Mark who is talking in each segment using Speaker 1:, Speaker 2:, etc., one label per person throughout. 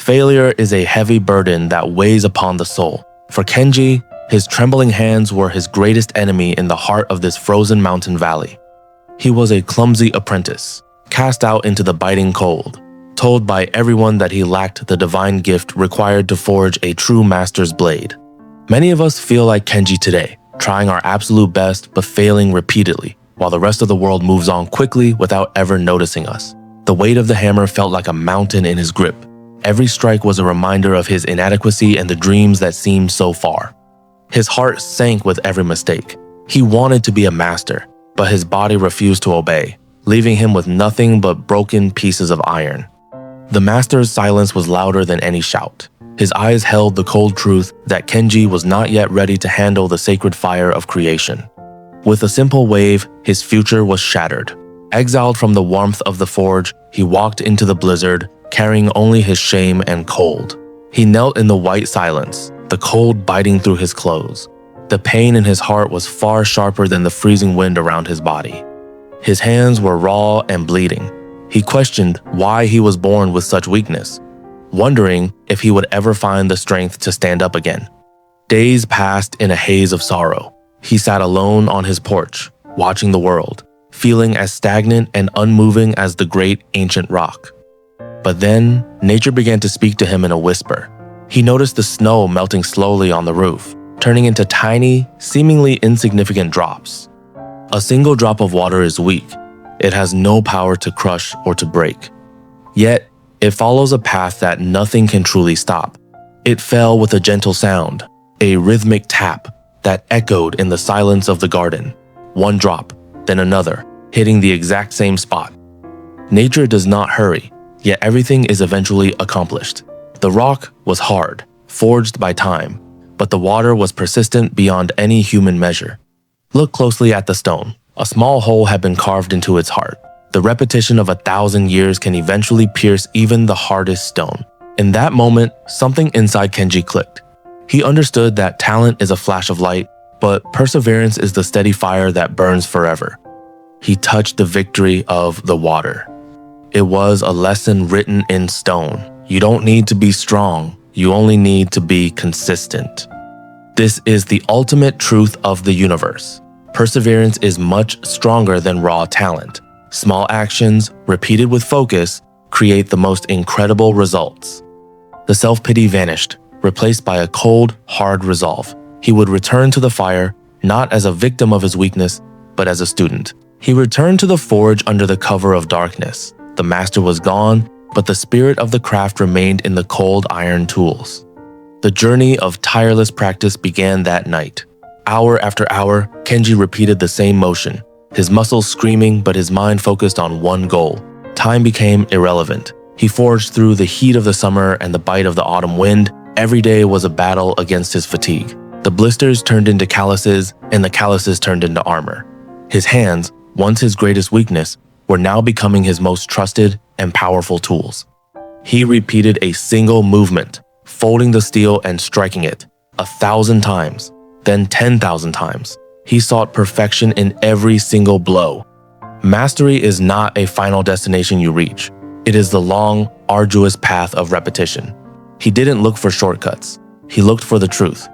Speaker 1: Failure is a heavy burden that weighs upon the soul. For Kenji, his trembling hands were his greatest enemy in the heart of this frozen mountain valley. He was a clumsy apprentice, cast out into the biting cold, told by everyone that he lacked the divine gift required to forge a true master's blade. Many of us feel like Kenji today, trying our absolute best but failing repeatedly, while the rest of the world moves on quickly without ever noticing us. The weight of the hammer felt like a mountain in his grip. Every strike was a reminder of his inadequacy and the dreams that seemed so far. His heart sank with every mistake. He wanted to be a master, but his body refused to obey, leaving him with nothing but broken pieces of iron. The master's silence was louder than any shout. His eyes held the cold truth that Kenji was not yet ready to handle the sacred fire of creation. With a simple wave, his future was shattered. Exiled from the warmth of the forge, he walked into the blizzard, carrying only his shame and cold. He knelt in the white silence, the cold biting through his clothes. The pain in his heart was far sharper than the freezing wind around his body. His hands were raw and bleeding. He questioned why he was born with such weakness, wondering if he would ever find the strength to stand up again. Days passed in a haze of sorrow. He sat alone on his porch, watching the world, feeling as stagnant and unmoving as the great ancient rock. But then, nature began to speak to him in a whisper. He noticed the snow melting slowly on the roof, turning into tiny, seemingly insignificant drops. A single drop of water is weak. It has no power to crush or to break. Yet, it follows a path that nothing can truly stop. It fell with a gentle sound, a rhythmic tap that echoed in the silence of the garden. One drop, then another, hitting the exact same spot. Nature does not hurry, yet everything is eventually accomplished. The rock was hard, forged by time, but the water was persistent beyond any human measure. Look closely at the stone. A small hole had been carved into its heart. The repetition of 1,000 years can eventually pierce even the hardest stone. In that moment, something inside Kenji clicked. He understood that talent is a flash of light, but perseverance is the steady fire that burns forever. He touched the victory of the water. It was a lesson written in stone. You don't need to be strong, you only need to be consistent. This is the ultimate truth of the universe. Perseverance is much stronger than raw talent. Small actions, repeated with focus, create the most incredible results. The self-pity vanished, replaced by a cold, hard resolve. He would return to the fire, not as a victim of his weakness, but as a student. He returned to the forge under the cover of darkness. The master was gone, but the spirit of the craft remained in the cold iron tools. The journey of tireless practice began that night. Hour after hour, Kenji repeated the same motion, his muscles screaming but his mind focused on one goal. Time became irrelevant. He forged through the heat of the summer and the bite of the autumn wind. Every day was a battle against his fatigue. The blisters turned into calluses, and the calluses turned into armor. His hands, once his greatest weakness, were now becoming his most trusted and powerful tools. He repeated a single movement, folding the steel and striking it 1,000 times, then 10,000 times. He sought perfection in every single blow. Mastery is not a final destination you reach. It is the long, arduous path of repetition. He didn't look for shortcuts. He looked for the truth.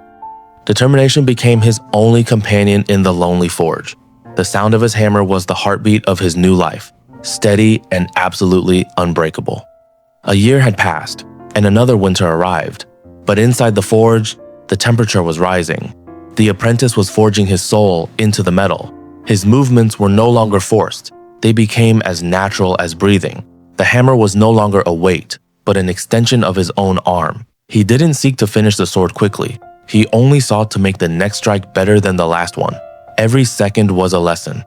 Speaker 1: Determination became his only companion in the lonely forge. The sound of his hammer was the heartbeat of his new life, steady and absolutely unbreakable. A year had passed, and another winter arrived. But inside the forge, the temperature was rising. The apprentice was forging his soul into the metal. His movements were no longer forced. They became as natural as breathing. The hammer was no longer a weight, but an extension of his own arm. He didn't seek to finish the sword quickly. He only sought to make the next strike better than the last one. Every second was a lesson.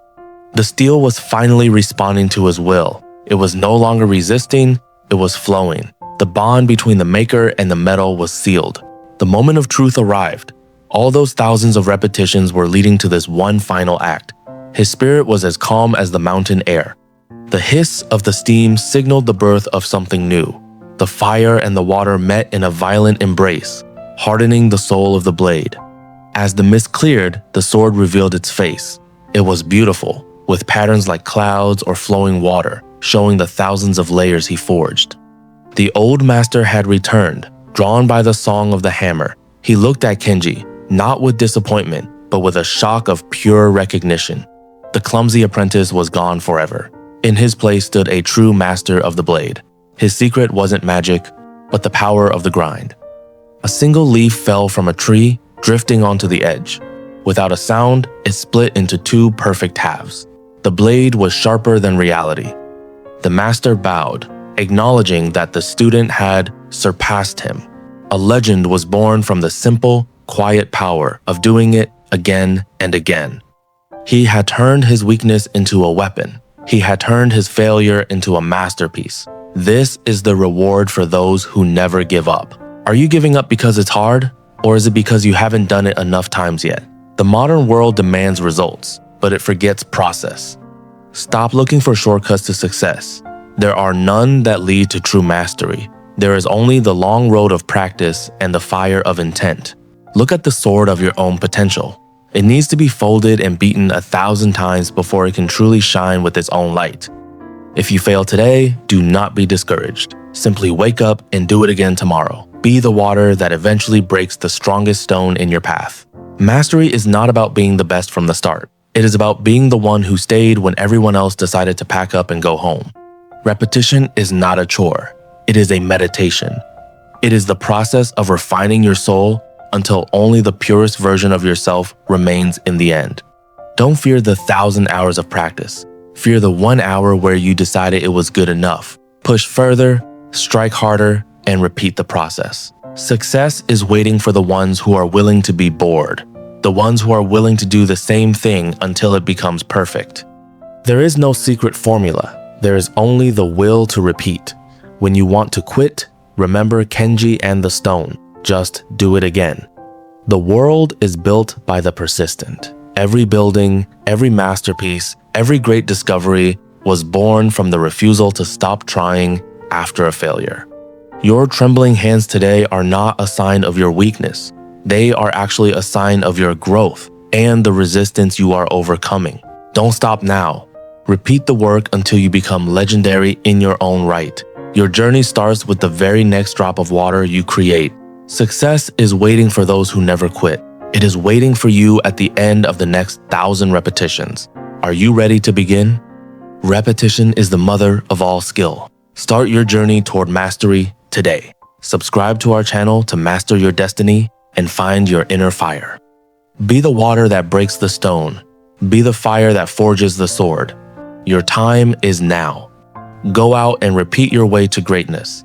Speaker 1: The steel was finally responding to his will. It was no longer resisting, it was flowing. The bond between the maker and the metal was sealed. The moment of truth arrived. All those thousands of repetitions were leading to this one final act. His spirit was as calm as the mountain air. The hiss of the steam signaled the birth of something new. The fire and the water met in a violent embrace, hardening the soul of the blade. As the mist cleared, the sword revealed its face. It was beautiful, with patterns like clouds or flowing water, showing the thousands of layers he forged. The old master had returned, drawn by the song of the hammer. He looked at Kenji, not with disappointment, but with a shock of pure recognition. The clumsy apprentice was gone forever. In his place stood a true master of the blade. His secret wasn't magic, but the power of the grind. A single leaf fell from a tree, drifting onto the edge. Without a sound, it split into two perfect halves. The blade was sharper than reality. The master bowed, acknowledging that the student had surpassed him. A legend was born from the simple, quiet power of doing it again and again. He had turned his weakness into a weapon. He had turned his failure into a masterpiece. This is the reward for those who never give up. Are you giving up because it's hard, or is it because you haven't done it enough times yet? The modern world demands results, but it forgets process. Stop looking for shortcuts to success. There are none that lead to true mastery. There is only the long road of practice and the fire of intent. Look at the sword of your own potential. It needs to be folded and beaten 1,000 times before it can truly shine with its own light. If you fail today, do not be discouraged. Simply wake up and do it again tomorrow. Be the water that eventually breaks the strongest stone in your path. Mastery is not about being the best from the start. It is about being the one who stayed when everyone else decided to pack up and go home. Repetition is not a chore. It is a meditation. It is the process of refining your soul until only the purest version of yourself remains in the end. Don't fear the 1,000 hours of practice. Fear the 1 hour where you decided it was good enough. Push further, strike harder, and repeat the process. Success is waiting for the ones who are willing to be bored, the ones who are willing to do the same thing until it becomes perfect. There is no secret formula. There is only the will to repeat. When you want to quit, remember Kenji and the stone. Just do it again. The world is built by the persistent. Every building, every masterpiece, every great discovery was born from the refusal to stop trying after a failure. Your trembling hands today are not a sign of your weakness. They are actually a sign of your growth and the resistance you are overcoming. Don't stop now. Repeat the work until you become legendary in your own right. Your journey starts with the very next drop of water you create. Success is waiting for those who never quit. It is waiting for you at the end of the next 1,000 repetitions. Are you ready to begin? Repetition is the mother of all skill. Start your journey toward mastery today. Subscribe to our channel to master your destiny and find your inner fire. Be the water that breaks the stone. Be the fire that forges the sword. Your time is now. Go out and repeat your way to greatness.